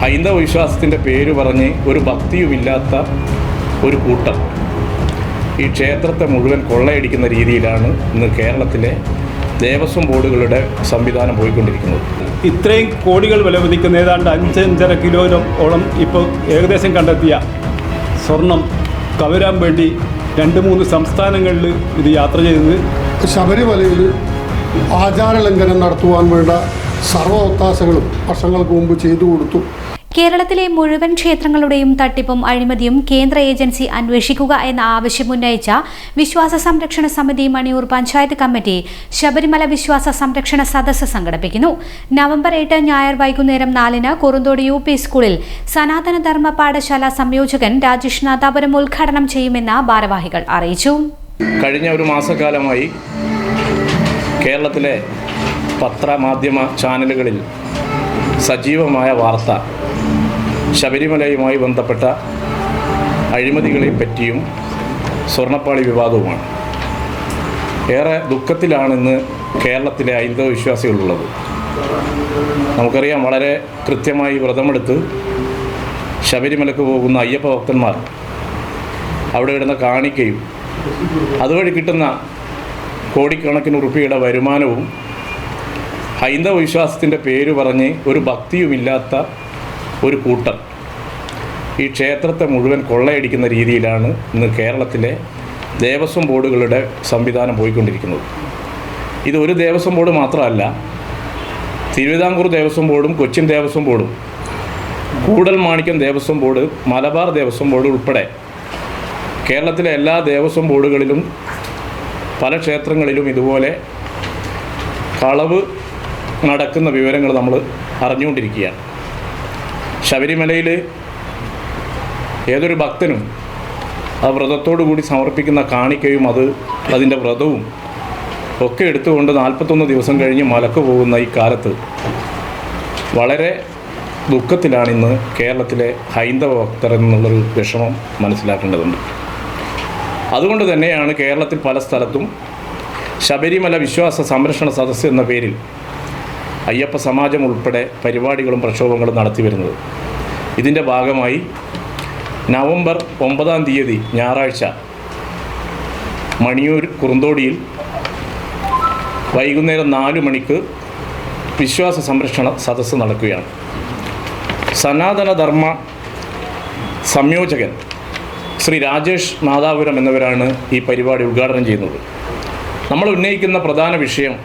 ഹൈന്ദവ വിശ്വാസത്തിൻ്റെ പേര് പറഞ്ഞ് ഒരു ഭക്തിയുമില്ലാത്ത ഒരു കൂട്ടം ഈ ക്ഷേത്രത്തെ മുഴുവൻ കൊള്ളയടിക്കുന്ന രീതിയിലാണ് ഇന്ന് കേരളത്തിലെ ദേവസ്വം ബോർഡുകളുടെ സംവിധാനം പോയിക്കൊണ്ടിരിക്കുന്നത്. ഇത്രയും കോടികൾ വിലമതിക്കുന്ന ഏതാണ്ട് 5-5.5 കിലോയോളം ഇപ്പോൾ ഏകദേശം കണ്ടെത്തിയ സ്വർണം കവരാൻ വേണ്ടി 2-3 സംസ്ഥാനങ്ങളിൽ ഇത് യാത്ര ചെയ്തത്. ശബരിമലയിൽ ആചാരലംഘനം നടത്തുവാൻ വേണ്ട സർവ്വ ഒത്താശകളും വർഷങ്ങൾക്ക് മുമ്പ് ചെയ്തു കൊടുത്തു. കേരളത്തിലെ മുഴുവൻ ക്ഷേത്രങ്ങളുടെയും തട്ടിപ്പും അഴിമതിയും കേന്ദ്ര ഏജൻസി അന്വേഷിക്കുക എന്ന ആവശ്യമുന്നയിച്ച വിശ്വാസ സംരക്ഷണ സമിതി മണിയൂർ പഞ്ചായത്ത് കമ്മിറ്റി ശബരിമല വിശ്വാസ സംരക്ഷണ സദസ്സ് സംഘടിപ്പിക്കുന്നു. നവംബർ 8 ഞായർ വൈകുന്നേരം 4-ന് കുറുന്തോട് UP സ്കൂളിൽ സനാതന ധർമ്മ പാഠശാല സംയോജകൻ രാജേഷ് നാദാപുരം ഉദ്ഘാടനം ചെയ്യുമെന്ന് ഭാരവാഹികൾ അറിയിച്ചു. കഴിഞ്ഞ ഒരു മാസക്കാലമായി കേരളത്തിലെ പത്രമാധ്യമ ചാനലുകളിൽ സജീവമായ വാർത്ത ശബരിമലയുമായി ബന്ധപ്പെട്ട അഴിമതികളെ പറ്റിയും സ്വർണ്ണപ്പാളി വിവാദവുമാണ്. ഏറെ ദുഃഖത്തിലാണ് ഇന്ന് കേരളത്തിലെ ഹൈന്ദവ വിശ്വാസികളുള്ളത്. നമുക്കറിയാം, വളരെ കൃത്യമായി വ്രതമെടുത്ത് ശബരിമലക്ക് പോകുന്ന അയ്യപ്പ ഭക്തന്മാർ അവിടെ ഇടുന്ന കാണിക്കയും അതുവഴി കിട്ടുന്ന കോടിക്കണക്കിന് ഉറുപ്പികയുടെ വരുമാനവും ഹൈന്ദവ വിശ്വാസത്തിൻ്റെ പേര് പറഞ്ഞ് ഒരു ഭക്തിയുമില്ലാത്ത ഒരു കൂട്ടം ഈ ക്ഷേത്രത്തെ മുഴുവൻ കൊള്ളയടിക്കുന്ന രീതിയിലാണ് ഇന്ന് കേരളത്തിലെ ദേവസ്വം ബോർഡുകളുടെ സംവിധാനം പോയിക്കൊണ്ടിരിക്കുന്നത്. ഇത് ഒരു ദേവസ്വം ബോർഡ് മാത്രമല്ല, തിരുവിതാംകൂർ ദേവസ്വം ബോർഡും കൊച്ചിൻ ദേവസ്വം ബോർഡും കൂടൽമാണിക്യം ദേവസ്വം ബോർഡ്, മലബാർ ദേവസ്വം ബോർഡ് ഉൾപ്പെടെ കേരളത്തിലെ എല്ലാ ദേവസ്വം ബോർഡുകളിലും പല ക്ഷേത്രങ്ങളിലും ഇതുപോലെ കളവ് നടക്കുന്ന വിവരങ്ങൾ നമ്മൾ അറിഞ്ഞുകൊണ്ടിരിക്കുകയാണ്. ശബരിമലയിൽ ഏതൊരു ഭക്തനും ആ വ്രതത്തോടു കൂടി സമർപ്പിക്കുന്ന കാണിക്കയും അതിൻ്റെ വ്രതവും ഒക്കെ എടുത്തുകൊണ്ട് 41 ദിവസം കഴിഞ്ഞ് മലക്ക് പോകുന്ന ഈ കാലത്ത് വളരെ ദുഃഖത്തിലാണ് ഇന്ന് കേരളത്തിലെ ഹൈന്ദവ ഭക്തർ എന്നുള്ളൊരു വിഷമം മനസ്സിലാക്കേണ്ടതുണ്ട്. അതുകൊണ്ട് തന്നെയാണ് കേരളത്തിൽ പല സ്ഥലത്തും ശബരിമല വിശ്വാസ സംരക്ഷണ സദസ്സ് എന്ന പേരിൽ അയ്യപ്പ സമാജം ഉൾപ്പെടെ പരിപാടികളും പ്രക്ഷോഭങ്ങളും നടത്തി വരുന്നത്. ഇതിൻ്റെ ഭാഗമായി നവംബർ 9 ഞായറാഴ്ച മണിയൂർ കുറുന്തോടിയിൽ വൈകുന്നേരം 4 മണിക്ക് വിശ്വാസ സംരക്ഷണ സദസ്സ് നടക്കുകയാണ്. സനാതന ധർമ്മ സംയോജകൻ ശ്രീ രാജേഷ് നാദാപുരം എന്നിവരാണ് ഈ പരിപാടി ഉദ്ഘാടനം ചെയ്യുന്നത്. നമ്മൾ ഉന്നയിക്കുന്ന പ്രധാന വിഷയം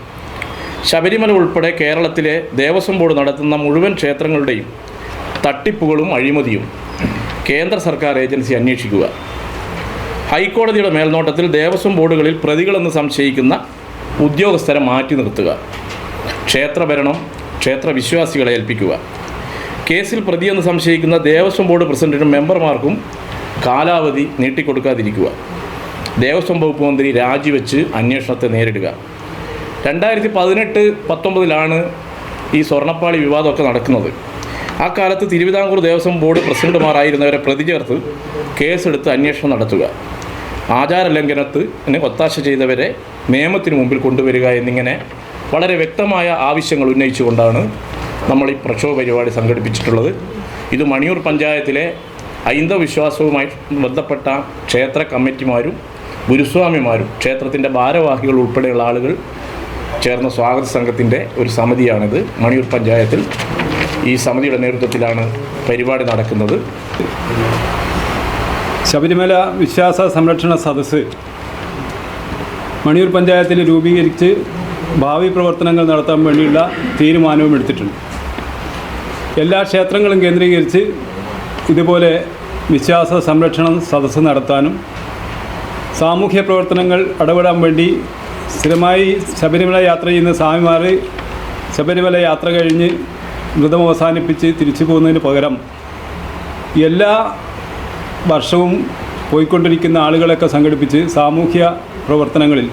ശബരിമല ഉൾപ്പെടെ കേരളത്തിലെ ദേവസ്വം ബോർഡ് നടത്തുന്ന മുഴുവൻ ക്ഷേത്രങ്ങളുടെയും തട്ടിപ്പുകളും അഴിമതിയും കേന്ദ്ര സർക്കാർ ഏജൻസി അന്വേഷിക്കുക. ഹൈക്കോടതിയുടെ മേൽനോട്ടത്തിൽ ദേവസ്വം ബോർഡുകളിൽ പ്രതികളെന്ന് സംശയിക്കുന്ന ഉദ്യോഗസ്ഥരെ മാറ്റി നിർത്തുക. ക്ഷേത്രഭരണം ക്ഷേത്രവിശ്വാസികളെ ഏൽപ്പിക്കുക. കേസിൽ പ്രതിയെന്ന് സംശയിക്കുന്ന ദേവസ്വം ബോർഡ് പ്രസിഡന്റിനും മെമ്പർമാർക്കും കാലാവധി നീട്ടിക്കൊടുക്കാതിരിക്കുക. ദേവസ്വം വകുപ്പ് മന്ത്രി രാജിവെച്ച് അന്വേഷണത്തെ നേരിടുക. 2018-19 ഈ സ്വർണ്ണപ്പാളി വിവാദമൊക്കെ നടക്കുന്നത്. ആ കാലത്ത് തിരുവിതാംകൂർ ദേവസ്വം ബോർഡ് പ്രസിഡന്റുമാരായിരുന്നവരെ പ്രതി ചേർത്ത് കേസെടുത്ത് അന്വേഷണം നടത്തുക. ആചാരലംഘനത്തിന് ഒത്താശ ചെയ്തവരെ നിയമത്തിന് മുമ്പിൽ കൊണ്ടുവരിക എന്നിങ്ങനെ വളരെ വ്യക്തമായ ആവശ്യങ്ങൾ ഉന്നയിച്ചുകൊണ്ടാണ് നമ്മൾ ഈ പ്രക്ഷോഭ പരിപാടി സംഘടിപ്പിച്ചിട്ടുള്ളത്. ഇത് മണിയൂർ പഞ്ചായത്തിലെ ഹൈന്ദവ വിശ്വാസവുമായി ബന്ധപ്പെട്ട ക്ഷേത്ര കമ്മിറ്റിമാരും ഗുരുസ്വാമിമാരും ക്ഷേത്രത്തിൻ്റെ ഭാരവാഹികൾ ഉൾപ്പെടെയുള്ള ആളുകൾ ചേർന്ന സ്വാഗത സംഘത്തിൻ്റെ ഒരു സമിതിയാണിത്. മണിയൂർ പഞ്ചായത്തിൽ ഈ സമിതിയുടെ നേതൃത്വത്തിലാണ് പരിപാടി നടക്കുന്നത്. ശബരിമല വിശ്വാസ സംരക്ഷണ സദസ്സ് മണിയൂർ പഞ്ചായത്തിൽ രൂപീകരിച്ച് ഭാവി പ്രവർത്തനങ്ങൾ നടത്താൻ വേണ്ടിയുള്ള തീരുമാനവും എടുത്തിട്ടുണ്ട്. എല്ലാ ക്ഷേത്രങ്ങളും കേന്ദ്രീകരിച്ച് ഇതുപോലെ വിശ്വാസ സംരക്ഷണ സദസ്സ് നടത്താനും സാമൂഹ്യ പ്രവർത്തനങ്ങൾ ഇടപെടാൻ വേണ്ടി സ്ഥിരമായി ശബരിമല യാത്ര ചെയ്യുന്ന സ്വാമിമാർ ശബരിമല യാത്ര കഴിഞ്ഞ് വ്രതം അവസാനിപ്പിച്ച് തിരിച്ചു പോകുന്നതിന് പകരം എല്ലാ വർഷവും പോയിക്കൊണ്ടിരിക്കുന്ന ആളുകളൊക്കെ സംഘടിപ്പിച്ച് സാമൂഹ്യ പ്രവർത്തനങ്ങളിൽ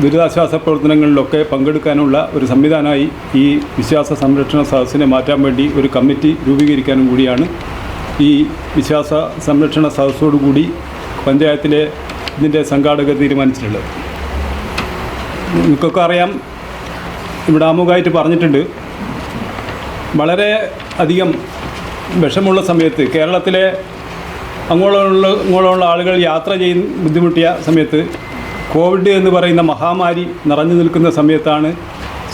ദുരിതാശ്വാസ പ്രവർത്തനങ്ങളിലൊക്കെ പങ്കെടുക്കാനുള്ള ഒരു സംവിധാനമായി ഈ വിശ്വാസ സംരക്ഷണ സദസ്സിനെ മാറ്റാൻ വേണ്ടി ഒരു കമ്മിറ്റി രൂപീകരിക്കാനും കൂടിയാണ് ഈ വിശ്വാസ സംരക്ഷണ സദസ്സോടുകൂടി പഞ്ചായത്തിലെ ഇതിൻ്റെ സംഘാടകർ തീരുമാനിച്ചിട്ടുള്ളത്. നിങ്ങൾക്കൊക്കെ അറിയാം, ഇവിടെ ആമുഖമായിട്ട് പറഞ്ഞിട്ടുണ്ട്, വളരെ അധികം വിഷമുള്ള സമയത്ത്, കേരളത്തിലെ അങ്ങോളമുള്ള ആളുകൾ യാത്ര ചെയ്യുന്ന ബുദ്ധിമുട്ടിയ സമയത്ത്, കോവിഡ് എന്ന് പറയുന്ന മഹാമാരി നിറഞ്ഞു നിൽക്കുന്ന സമയത്താണ്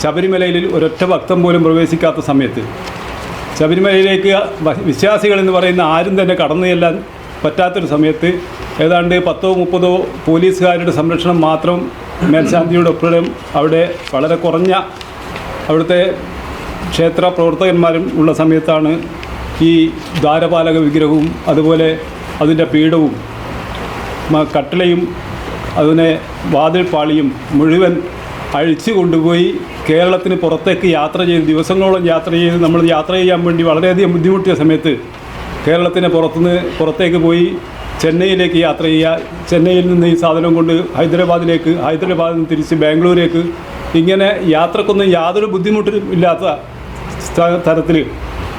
ശബരിമലയിൽ ഒരൊറ്റ ഭക്തൻ പോലും പ്രവേശിക്കാത്ത സമയത്ത് ശബരിമലയിലേക്ക് വിശ്വാസികൾ എന്ന് പറയുന്ന ആരും തന്നെ കടന്നു ചെല്ലാൻ പറ്റാത്തൊരു സമയത്ത് ഏതാണ്ട് 10-30 പോലീസുകാരുടെ സംരക്ഷണം മാത്രം മേൽശാന്തിയുടെ ഒപ്പം അവിടെ വളരെ കുറഞ്ഞ അവിടുത്തെ ക്ഷേത്ര പ്രവർത്തകന്മാരും ഉള്ള സമയത്താണ് ഈ ദ്വാരപാലക വിഗ്രഹവും അതുപോലെ അതിൻ്റെ പീഠവും കട്ടിലയും അതിനെ വാതിൽപ്പാളിയും മുഴുവൻ അഴിച്ചു കൊണ്ടുപോയി കേരളത്തിന് പുറത്തേക്ക് യാത്ര ചെയ്ത് ദിവസങ്ങളോളം യാത്ര ചെയ്ത് നമ്മൾ യാത്ര ചെയ്യാൻ വേണ്ടി വളരെയധികം ബുദ്ധിമുട്ടിയ സമയത്ത് കേരളത്തിന് പുറത്തേക്ക് പോയി ചെന്നൈയിലേക്ക് യാത്ര ചെയ്യുക, ചെന്നൈയിൽ നിന്ന് ഈ സാധനം കൊണ്ട് ഹൈദരാബാദിൽ നിന്ന് തിരിച്ച് ബാംഗ്ലൂരേക്ക്, ഇങ്ങനെ യാത്രക്കൊന്നും യാതൊരു ബുദ്ധിമുട്ടും ഇല്ലാത്ത തരത്തിൽ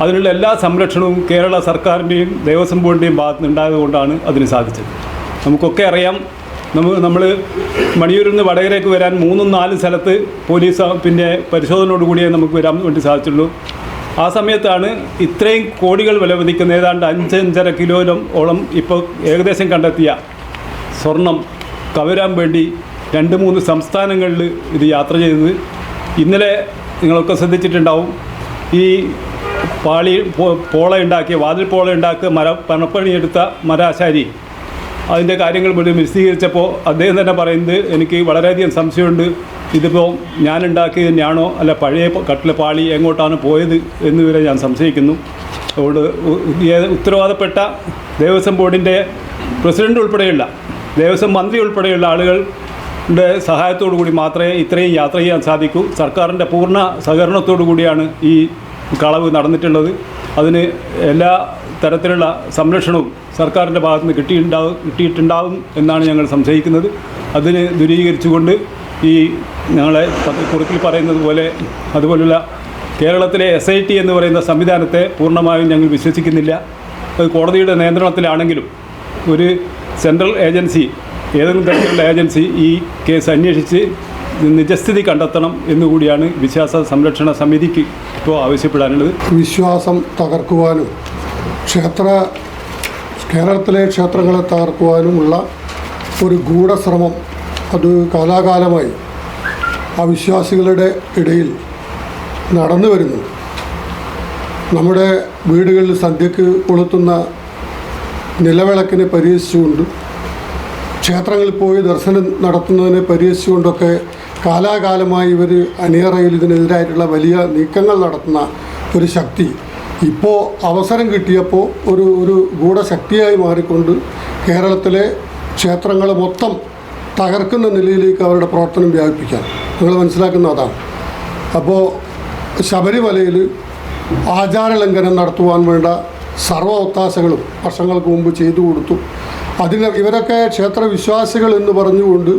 അതിനുള്ള എല്ലാ സംരക്ഷണവും കേരള സർക്കാരിൻ്റെയും ദേവസ്വം ബോർഡിൻ്റെയും ഭാഗത്ത് ഉണ്ടായതുകൊണ്ടാണ് അതിന് സാധിച്ചത്. നമുക്കൊക്കെ അറിയാം, നമ്മൾ മണിയൂരിൽ നിന്ന് വടകരയ്ക്ക് വരാൻ 3-4 സ്ഥലത്ത് പോലീസ് പരിശോധനയോടുകൂടിയേ നമുക്ക് വരാൻ വേണ്ടി സാധിച്ചുള്ളൂ. ആ സമയത്താണ് ഇത്രയും കോടികൾ വിലമതിക്കുന്ന ഏതാണ്ട് 5-5.5 കിലോയോളം ഇപ്പോൾ ഏകദേശം കണ്ടെത്തിയ സ്വർണം കവരാൻ വേണ്ടി 2-3 സംസ്ഥാനങ്ങളിൽ ഇത് യാത്ര ചെയ്തത്. ഇന്നലെ നിങ്ങളൊക്കെ ശ്രദ്ധിച്ചിട്ടുണ്ടാവും, ഈ വാതിൽ പോള ഉണ്ടാക്കിയ പണപ്പണിയെടുത്ത മരാശാരി അതിൻ്റെ കാര്യങ്ങൾ മുഴുവൻ വിശദീകരിച്ചപ്പോൾ അദ്ദേഹം തന്നെ പറയുന്നത്, എനിക്ക് വളരെയധികം സംശയമുണ്ട്, ഇതിപ്പോൾ ഞാൻ ഉണ്ടാക്കിയത് തന്നെയാണോ അല്ല പഴയ കട്ടിലപ്പാളി എങ്ങോട്ടാണ് പോയത് എന്നുവരെ ഞാൻ സംശയിക്കുന്നു. അതുകൊണ്ട് ഉത്തരവാദപ്പെട്ട ദേവസ്വം ബോർഡിൻ്റെ പ്രസിഡൻ്റ് ഉൾപ്പെടെയുള്ള ദേവസ്വം മന്ത്രി ഉൾപ്പെടെയുള്ള ആളുകളുടെ സഹായത്തോടു കൂടി മാത്രമേ ഇത്രയും യാത്ര ചെയ്യാൻ സാധിക്കൂ. സർക്കാരിൻ്റെ പൂർണ്ണ സഹകരണത്തോടു കൂടിയാണ് ഈ കളവ് നടന്നിട്ടുള്ളത്. അതിന് എല്ലാ തരത്തിലുള്ള സംരക്ഷണവും സർക്കാരിൻ്റെ ഭാഗത്ത് നിന്ന് കിട്ടിയിട്ടുണ്ടാവും എന്നാണ് ഞങ്ങൾ സംശയിക്കുന്നത്. അതിന് ദൂരീകരിച്ചുകൊണ്ട് ഈ ഞങ്ങളെ കുറിപ്പിൽ പറയുന്നത് പോലെ അതുപോലുള്ള കേരളത്തിലെ SIT എന്ന് പറയുന്ന സംവിധാനത്തെ പൂർണ്ണമായും ഞങ്ങൾ വിശ്വസിക്കുന്നില്ല. അത് കോടതിയുടെ നിയന്ത്രണത്തിലാണെങ്കിലും ഒരു സെൻട്രൽ ഏജൻസി, ഏതെങ്കിലും തരത്തിലുള്ള ഏജൻസി ഈ കേസ് അന്വേഷിച്ച് നിജസ്ഥിതി കണ്ടെത്തണം എന്നുകൂടിയാണ് വിശ്വാസ സംരക്ഷണ സമിതിക്ക് ഇപ്പോൾ ആവശ്യപ്പെടാനുള്ളത്. വിശ്വാസം തകർക്കുവാനും കേരളത്തിലെ ക്ഷേത്രങ്ങളെ തകർക്കുവാനുമുള്ള ഒരു ഗൂഢശ്രമം അത് കാലാകാലമായി അവിശ്വാസികളുടെ ഇടയിൽ നടന്നു വരുന്നു. നമ്മുടെ വീടുകളിൽ സന്ധ്യയ്ക്ക് കൊളുത്തുന്ന നിലവിളക്കിനെ പരിഹസിച്ചുകൊണ്ട്, ക്ഷേത്രങ്ങളിൽ പോയി ദർശനം നടത്തുന്നതിനെ പരിഹസിച്ചുകൊണ്ടൊക്കെ കാലാകാലമായി ഇവർ അണിയറയിൽ ഇതിനെതിരായിട്ടുള്ള വലിയ നീക്കങ്ങൾ നടത്തുന്ന ഒരു ശക്തി ഇപ്പോൾ അവസരം കിട്ടിയപ്പോൾ ഒരു ഗൂഢശക്തിയായി മാറിക്കൊണ്ട് കേരളത്തിലെ ക്ഷേത്രങ്ങൾ മൊത്തം തകർക്കുന്ന നിലയിലേക്ക് അവരുടെ പ്രവർത്തനം വ്യാപിപ്പിക്കാൻ നിങ്ങൾ മനസ്സിലാക്കുന്ന അതാണ്. അപ്പോൾ ശബരിമലയിൽ ആചാരലംഘനം നടത്തുവാൻ വേണ്ട സർവ്വ ഒത്താശകളും വർഷങ്ങൾക്ക് മുമ്പ് ചെയ്തു കൊടുത്തു. ഇവരൊക്കെ ക്ഷേത്രവിശ്വാസികൾ എന്ന് പറഞ്ഞുകൊണ്ട്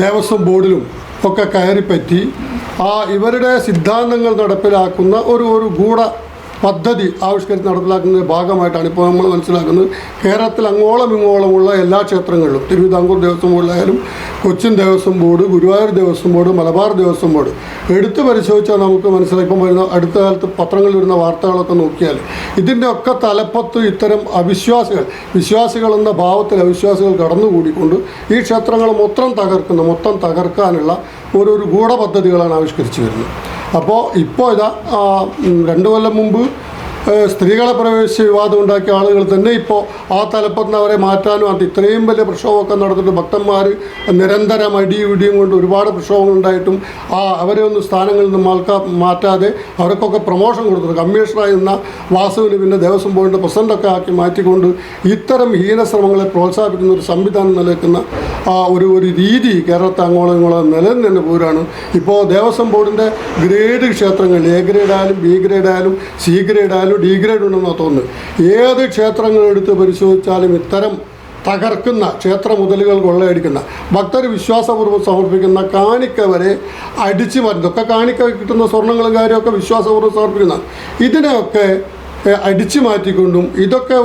ദേവസ്വം ബോർഡിലും ഒക്കെ കയറിപ്പറ്റി ഇവരുടെ സിദ്ധാന്തങ്ങൾ നടപ്പിലാക്കുന്ന ഒരു ഗൂഢ പദ്ധതി ആവിഷ്കരിച്ച് നടപ്പിലാക്കുന്നതിൻ്റെ ഭാഗമായിട്ടാണ് ഇപ്പോൾ നമ്മൾ മനസ്സിലാക്കുന്നത്. കേരളത്തിൽ അങ്ങോളം ഇങ്ങോളമുള്ള എല്ലാ ക്ഷേത്രങ്ങളിലും തിരുവിതാംകൂർ ദേവസ്വം ബോർഡിലായാലും Cochin Devaswom board, Guruvayur Devaswom board, Malabar Devaswom board എടുത്തു പരിശോധിച്ചാൽ നമുക്ക് മനസ്സിലായി. ഇപ്പം വരുന്ന അടുത്ത കാലത്ത് പത്രങ്ങളിൽ വരുന്ന വാർത്തകളൊക്കെ നോക്കിയാൽ ഇതിൻ്റെ ഒക്കെ തലപ്പത്ത് ഇത്തരം വിശ്വാസികളെന്ന ഭാവത്തിൽ അവിശ്വാസികൾ കടന്നുകൂടിക്കൊണ്ട് ഈ ക്ഷേത്രങ്ങൾ മൊത്തം തകർക്കാനുള്ള ഒരു ഗൂഢപദ്ധതികളാണ് ആവിഷ്കരിച്ചു വരുന്നത്. അപ്പോൾ ഇതാ 2 കൊല്ലം മുമ്പ് സ്ത്രീകളെ പ്രവേശിച്ച് വിവാദം ഉണ്ടാക്കിയ ആളുകൾ തന്നെ ഇപ്പോൾ ആ തലപ്പത്ത് അവരെ മാറ്റാനും അത് ഇത്രയും വലിയ പ്രക്ഷോഭമൊക്കെ നടന്നിട്ട് ഭക്തന്മാർ നിരന്തരം ഇടിയും കൊണ്ട് ഒരുപാട് പ്രക്ഷോഭങ്ങൾ ഉണ്ടായിട്ടും അവരെ ഒന്നും സ്ഥാനങ്ങളിൽ നിന്ന് മാറ്റാതെ അവർക്കൊക്കെ പ്രൊമോഷൻ കൊടുത്തത് കമ്മീഷണറായിരുന്ന വാസുവിന് പിന്നെ ദേവസ്വം ബോർഡിൻ്റെ പ്രസിഡൻ്റൊക്കെ ആക്കി മാറ്റിക്കൊണ്ട് ഇത്തരം ഹീനശ്രമങ്ങളെ പ്രോത്സാഹിപ്പിക്കുന്ന ഒരു സംവിധാനം നിലനിൽക്കുന്ന ഒരു രീതി കേരളത്തെ അങ്ങോളം നിലനിന്ന് പോരാണ്. ഇപ്പോൾ ദേവസ്വം ബോർഡിൻ്റെ ഗ്രേഡ് ക്ഷേത്രങ്ങൾ A ഗ്രേഡ് ആയാലും B ഗ്രേഡ് ആയാലും C ഗ്രേഡ് ആയാലും D ഗ്രേഡ് ഉണ്ടെന്ന് തോന്നുന്നു. ഏത് ക്ഷേത്രങ്ങളെടുത്ത് പരിശോധിച്ചാലും ഇത്തരം തകർക്കുന്ന ക്ഷേത്ര മുതലുകൾ കൊള്ളയടിക്കുന്ന ഭക്തർ വിശ്വാസപൂർവ്വം സമർപ്പിക്കുന്ന കാണിക്ക വരെ അടിച്ചു മാറ്റുന്നതൊക്കെ കാണിക്ക കിട്ടുന്ന സ്വർണ്ണങ്ങളും കാര്യമൊക്കെ വിശ്വാസപൂർവ്വം സമർപ്പിക്കുന്ന ഇതിനെയൊക്കെ അടിച്ചു മാറ്റിക്കൊണ്ടും ഇതൊക്കെ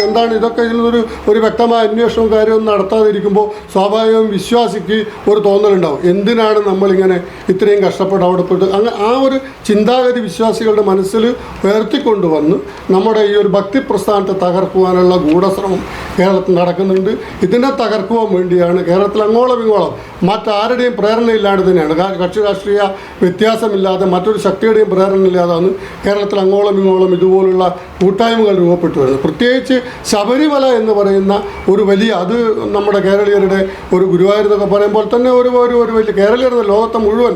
എന്താണ് ഇതൊക്കെ ഇതിലൊരു വ്യക്തമായ അന്വേഷണവും കാര്യമൊന്നും നടത്താതിരിക്കുമ്പോൾ സ്വാഭാവികവും വിശ്വാസിക്ക് ഒരു തോന്നലുണ്ടാവും, എന്തിനാണ് നമ്മളിങ്ങനെ ഇത്രയും കഷ്ടപ്പെട്ട് അവിടെ പോയിട്ട് അങ്ങനെ ആ ഒരു ചിന്താഗതി വിശ്വാസികളുടെ മനസ്സിൽ ഉയർത്തിക്കൊണ്ടുവന്ന് നമ്മുടെ ഈ ഒരു ഭക്തി പ്രസ്ഥാനത്തെ തകർക്കുവാനുള്ള ഗൂഢശ്രമം കേരളത്തിൽ നടക്കുന്നുണ്ട്. ഇതിനെ തകർക്കുവാൻ വേണ്ടിയാണ് കേരളത്തിൽ അങ്ങോളം ഇങ്ങോളം മറ്റാരുടെയും പ്രേരണയില്ലാണ്ട് തന്നെയാണ്, കക്ഷി രാഷ്ട്രീയ വ്യത്യാസമില്ലാതെ മറ്റൊരു ശക്തിയുടെയും പ്രേരണയില്ലാതാണ് കേരളത്തിൽ അങ്ങോളം ഇങ്ങോളം ഇതുപോലുള്ള കൂട്ടായ്മകൾ രൂപപ്പെട്ടു വരുന്നത്. പ്രത്യേകിച്ച് ശബരിമല എന്ന് പറയുന്ന ഒരു വലിയ, അത് നമ്മുടെ കേരളീയരുടെ ഒരു ഗുരുവായൂർ എന്നൊക്കെ പറയുമ്പോൾ തന്നെ ഒരു വലിയ കേരളീയരുടെ ലോകത്തെ മുഴുവൻ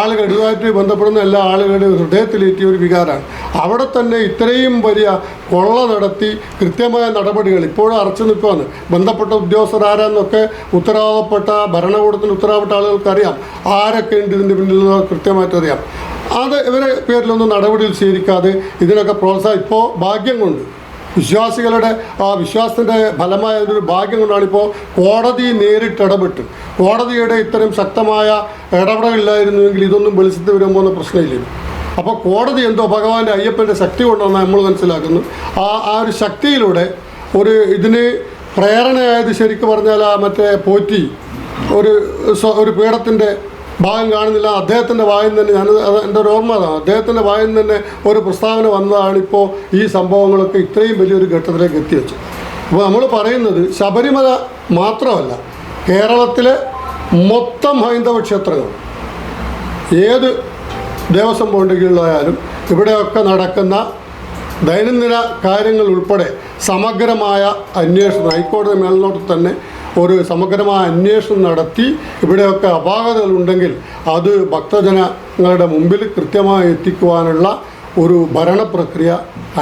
ആളുകൾ ഇതുമായിട്ട് ബന്ധപ്പെടുന്ന എല്ലാ ആളുകളുടെയും ഹൃദയത്തിലേറ്റിയ ഒരു വികാരമാണ്. അവിടെ തന്നെ ഇത്രയും വലിയ കൊള്ള നടത്തി കൃത്യമായ നടപടികൾ ഇപ്പോഴും അറച്ചു നിൽക്കുകയാണ്. ബന്ധപ്പെട്ട ഉദ്യോഗസ്ഥർ ആരാന്നൊക്കെ ഉത്തരവാദപ്പെട്ട ഭരണകൂടത്തിന് ഉത്തരവാദപ്പെട്ട ആളുകൾക്കറിയാം, ആരൊക്കെ ഉണ്ട് ഇതിൻ്റെ പിന്നിൽ കൃത്യമായിട്ട് അറിയാം. അത് ഇവരെ പേരിലൊന്നും നടപടികൾ സ്വീകരിക്കാതെ ഇതിനൊക്കെ ഇപ്പോൾ ഭാഗ്യം കൊണ്ട് വിശ്വാസികളുടെ ആ വിശ്വാസത്തിൻ്റെ ഫലമായ ഒരു ഭാഗ്യം കൊണ്ടാണിപ്പോൾ കോടതി നേരിട്ട് ഇടപെട്ട്, കോടതിയുടെ ഇത്തരം ശക്തമായ ഇടപെടലില്ലായിരുന്നുവെങ്കിൽ ഇതൊന്നും വെളിച്ചത്ത് വരാൻ പോകുന്ന പ്രശ്നമില്ല. അപ്പോൾ കോടതി എന്തോ ഭഗവാന്റെ അയ്യപ്പൻ്റെ ശക്തി കൊണ്ടാണ് നമ്മൾ മനസ്സിലാക്കുന്നു. ആ ഒരു ശക്തിയിലൂടെ ഇതിന് പ്രേരണയായത് ശരിക്കും പറഞ്ഞാൽ മറ്റേ പോറ്റി ഒരു പീഠത്തിൻ്റെ ഭാഗം കാണുന്നില്ല. അദ്ദേഹത്തിൻ്റെ വായിൽ തന്നെ എൻ്റെ ഒരു ഓർമ്മ അതാണ്, അദ്ദേഹത്തിൻ്റെ വായിൽ തന്നെ ഒരു പ്രസ്താവന വന്നതാണ് ഇപ്പോൾ ഈ സംഭവങ്ങളൊക്കെ ഇത്രയും വലിയൊരു ഘട്ടത്തിലേക്ക് എത്തിവെച്ചു. അപ്പോൾ നമ്മൾ പറയുന്നത് ശബരിമല മാത്രമല്ല, കേരളത്തിലെ മൊത്തം ഹൈന്ദവ ക്ഷേത്രങ്ങൾ ഏത് ദേവസ്വം ബോർഡിൻ്റെ കീഴിലായാലും ഇവിടെയൊക്കെ നടക്കുന്ന ദൈനംദിന കാര്യങ്ങൾ ഉൾപ്പെടെ സമഗ്രമായ അന്വേഷണം ഹൈക്കോടതി മേൽനോട്ടത്തിൽ തന്നെ ഒരു സമഗ്രമായ അന്വേഷണം നടത്തി ഇവിടെയൊക്കെ അപാകതകളുണ്ടെങ്കിൽ അത് ഭക്തജനങ്ങളുടെ മുമ്പിൽ കൃത്യമായി എത്തിക്കുവാനുള്ള ഒരു ഭരണപ്രക്രിയ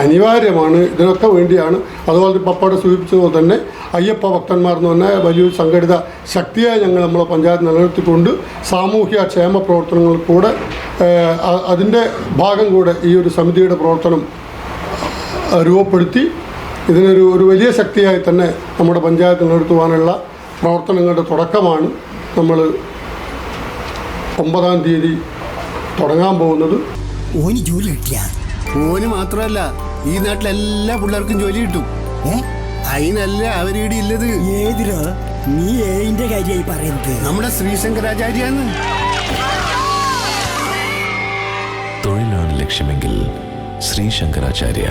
അനിവാര്യമാണ്. ഇതിനൊക്കെ വേണ്ടിയാണ്, അതുപോലെ പപ്പയുടെ സൂചിപ്പിച്ചതുപോലെ തന്നെ അയ്യപ്പ ഭക്തന്മാർ എന്ന് പറഞ്ഞാൽ വലിയൊരു സംഘടിത ശക്തിയായി നമ്മളെ പഞ്ചായത്ത് നിലനിർത്തിക്കൊണ്ട് സാമൂഹ്യ ക്ഷേമ പ്രവർത്തനങ്ങൾ കൂടെ അതിൻ്റെ ഭാഗം കൂടെ ഈ ഒരു സമിതിയുടെ പ്രവർത്തനം രൂപപ്പെടുത്തി ഇതിനൊരു വലിയ ശക്തിയായി തന്നെ നമ്മുടെ പഞ്ചായത്ത് നിലനിർത്തുവാനുള്ള പ്രവർത്തനങ്ങളുടെ തുടക്കമാണ് നമ്മൾ 9-ാം തീയതി തുടങ്ങാൻ പോകുന്നത്. ഓന് ജോലി കിട്ടിയ ഓന് മാത്രമല്ല ഈ നാട്ടിലെല്ലാ പിള്ളേർക്കും ജോലി കിട്ടും. അതിനല്ല അവരീടെ ഇല്ലത്. ഏതിരോ നീ ഏതിന്റെ കാര്യമായി പറയുന്നത്? നമ്മുടെ ശ്രീശങ്കരാചാര്യാണ്. തൊഴിലാണ് ലക്ഷ്യമെങ്കിൽ ശ്രീശങ്കരാചാര്യ